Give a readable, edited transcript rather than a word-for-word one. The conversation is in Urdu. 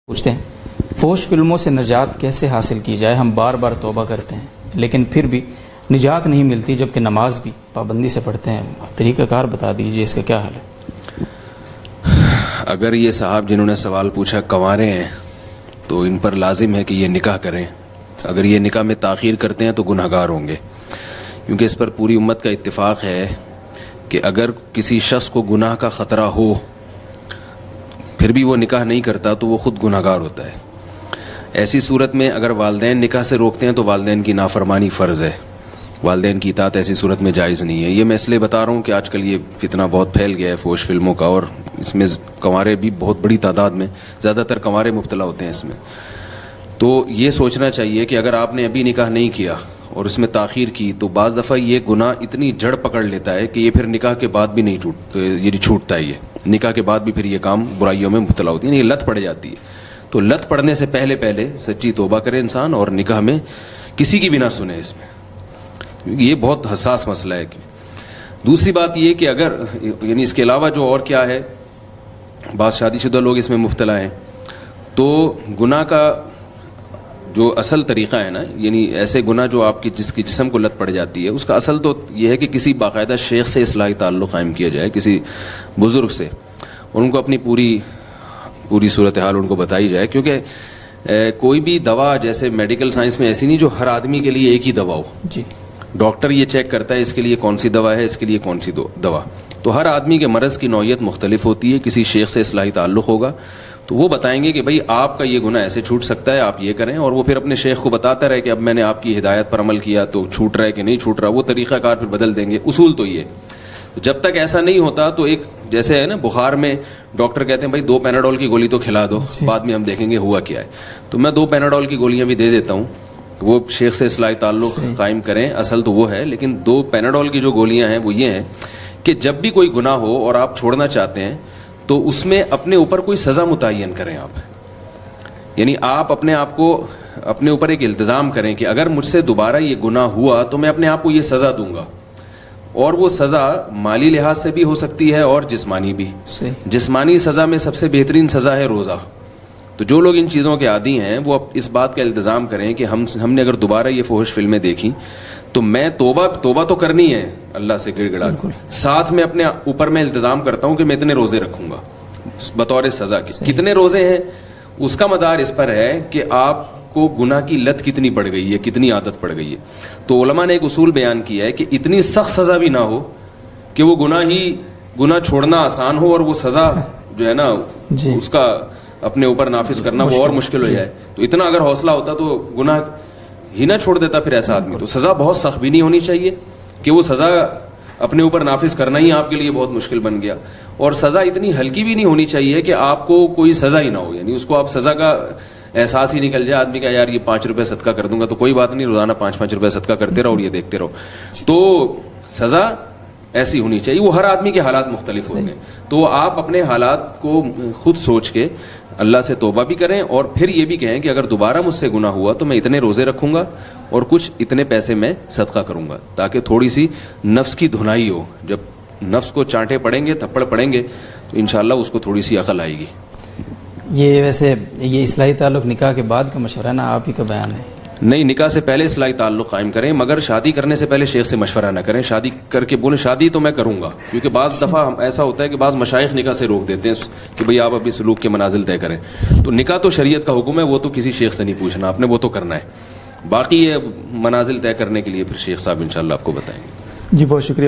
پوچھتے ہیں فحش فلموں سے نجات کیسے حاصل کی جائے؟ ہم بار بار توبہ کرتے ہیں لیکن پھر بھی نجات نہیں ملتی، جبکہ نماز بھی پابندی سے پڑھتے ہیں۔ طریقہ کار بتا دیجئے، اس کا کیا حل ہے؟ اگر یہ صاحب جنہوں نے سوال پوچھا کنوارے ہیں تو ان پر لازم ہے کہ یہ نکاح کریں۔ اگر یہ نکاح میں تاخیر کرتے ہیں تو گناہگار ہوں گے، کیونکہ اس پر پوری امت کا اتفاق ہے کہ اگر کسی شخص کو گناہ کا خطرہ ہو پھر بھی وہ نکاح نہیں کرتا تو وہ خود گناہگار ہوتا ہے۔ ایسی صورت میں اگر والدین نکاح سے روکتے ہیں تو والدین کی نافرمانی فرض ہے، والدین کی اطاعت ایسی صورت میں جائز نہیں ہے۔ یہ میں اس لیے بتا رہا ہوں کہ آج کل یہ فتنہ بہت پھیل گیا ہے فحش فلموں کا، اور اس میں کنوارے بھی بہت بڑی تعداد میں، زیادہ تر کنوارے مبتلا ہوتے ہیں اس میں۔ تو یہ سوچنا چاہیے کہ اگر آپ نے ابھی نکاح نہیں کیا اور اس میں تاخیر کی تو بعض دفعہ یہ گناہ اتنی جڑ پکڑ لیتا ہے کہ یہ پھر نکاح کے بعد بھی نہیں چھوٹتا ہے، یہ نکاح کے بعد بھی پھر یہ کام برائیوں میں مبتلا ہوتی ہے، یہ لت پڑ جاتی ہے۔ تو لت پڑنے سے پہلے سچی توبہ کرے انسان اور نکاح میں کسی کی بھی نہ سنے اس میں، یہ بہت حساس مسئلہ ہے۔ دوسری بات یہ کہ اگر یعنی اس کے علاوہ جو اور کیا ہے، بعض شادی شدہ لوگ اس میں مبتلا ہیں، تو گناہ کا جو اصل طریقہ ہے نا، یعنی ایسے گناہ جو آپ کی جس کی جسم کو لت پڑ جاتی ہے، اس کا اصل تو یہ ہے کہ کسی باقاعدہ شیخ سے اصلاحی تعلق قائم کیا جائے، کسی بزرگ سے، اور ان کو اپنی پوری صورتحال ان کو بتائی جائے، کیونکہ کوئی بھی دوا جیسے میڈیکل سائنس میں ایسی نہیں جو ہر آدمی کے لیے ایک ہی دوا ہو۔ جی، ڈاکٹر یہ چیک کرتا ہے اس کے لیے کون سی دوا ہے، اس کے لیے کون سی دوا، تو ہر آدمی کے مرض کی نوعیت مختلف ہوتی ہے۔ کسی شیخ سے اصلاحی تعلق ہوگا تو وہ بتائیں گے کہ بھئی آپ کا یہ گناہ ایسے چھوٹ سکتا ہے، آپ یہ کریں، اور وہ پھر اپنے شیخ کو بتاتا رہے کہ اب میں نے آپ کی ہدایت پر عمل کیا تو چھوٹ رہا ہے کہ نہیں چھوٹ رہا، وہ طریقہ کار پھر بدل دیں گے۔ اصول تو یہ جب تک ایسا نہیں ہوتا تو ایک جیسے ہے نا بخار میں ڈاکٹر کہتے ہیں بھائی 2 پیناڈول کی گولی تو کھلا دو، بعد میں ہم دیکھیں گے ہوا کیا ہے، تو میں 2 پیناڈول کی گولیاں بھی دے دیتا ہوں، وہ شیخ سے اصلاحی تعلق قائم کریں، اصل تو وہ ہے۔ لیکن 2 پیناڈول کی جو گولیاں ہیں وہ یہ ہیں کہ جب بھی کوئی گناہ ہو اور آپ چھوڑنا چاہتے ہیں تو اس میں اپنے اوپر کوئی سزا متعین کریں آپ، یعنی آپ اپنے آپ کو اپنے اوپر ایک التزام کریں کہ اگر مجھ سے دوبارہ یہ گناہ ہوا تو میں اپنے آپ کو یہ سزا دوں گا، اور وہ سزا مالی لحاظ سے بھی ہو سکتی ہے اور جسمانی بھی۔ جسمانی سزا میں سب سے بہترین سزا ہے روزہ۔ تو جو لوگ ان چیزوں کے عادی ہیں وہ اس بات کا التزام کریں کہ ہم نے اگر دوبارہ یہ فحش فلمیں دیکھی تو میں توبہ تو کرنی ہے اللہ سے گڑ گڑا، ساتھ میں اپنے اوپر میں التزام کرتا ہوں کہ میں اتنے روزے رکھوں گا بطور سزا کے۔ کتنے روزے ہیں اس کا مدار اس پر ہے کہ آپ کو گناہ کی لت کتنی پڑ گئی ہے، کتنی عادت پڑ گئی ہے۔ تو علماء نے ایک اصول بیان کیا ہے کہ اتنی سخت سزا بھی نہ ہو کہ وہ گناہ چھوڑنا آسان ہو اور وہ سزا جو ہے نا اس کا اپنے اوپر نافذ کرنا وہ اور مشکل ہو جائے۔ تو اتنا اگر حوصلہ ہوتا تو گناہ ہی نہ چھوڑ دیتا پھر ایسا آدمی۔ تو سزا بہت سخت بھی نہیں ہونی چاہیے کہ وہ سزا اپنے اوپر نافذ کرنا ہی آپ کے لیے بہت مشکل بن گیا، اور سزا اتنی ہلکی بھی نہیں ہونی چاہیے کہ آپ کو کوئی سزا ہی نہ ہو، یعنی اس کو آپ سزا کا احساس ہی نکل جائے آدمی کا، یار یہ 5 روپے صدقہ کر دوں گا تو کوئی بات نہیں، روزانہ 5 روپے صدقہ کرتے رہو اور یہ دیکھتے رہو۔ تو سزا ایسی ہونی چاہیے، وہ ہر آدمی کے حالات مختلف ہوتے ہیں، تو آپ اپنے حالات کو خود سوچ کے اللہ سے توبہ بھی کریں، اور پھر یہ بھی کہیں کہ اگر دوبارہ مجھ سے گناہ ہوا تو میں اتنے روزے رکھوں گا اور کچھ اتنے پیسے میں صدقہ کروں گا، تاکہ تھوڑی سی نفس کی دھنائی ہو۔ جب نفس کو چانٹے پڑیں گے، تھپڑ پڑیں گے تو انشاءاللہ اس کو تھوڑی سی عقل آئے گی۔ یہ ویسے یہ اصلاحی تعلق نکاح کے بعد کا مشورہ نا آپ ہی کا بیان ہے؟ نہیں، نکاح سے پہلے اصلاحی تعلق قائم کریں، مگر شادی کرنے سے پہلے شیخ سے مشورہ نہ کریں۔ شادی کر کے بولیں شادی تو میں کروں گا، کیونکہ بعض دفعہ ایسا ہوتا ہے کہ بعض مشائخ نکاح سے روک دیتے ہیں کہ بھئی آپ ابھی سلوک کے منازل طے کریں۔ تو نکاح تو شریعت کا حکم ہے، وہ تو کسی شیخ سے نہیں پوچھنا آپ نے، وہ تو کرنا ہے۔ باقی یہ منازل طے کرنے کے لیے پھر شیخ صاحب انشاءاللہ آپ کو بتائیں گے۔ جی بہت شکریہ۔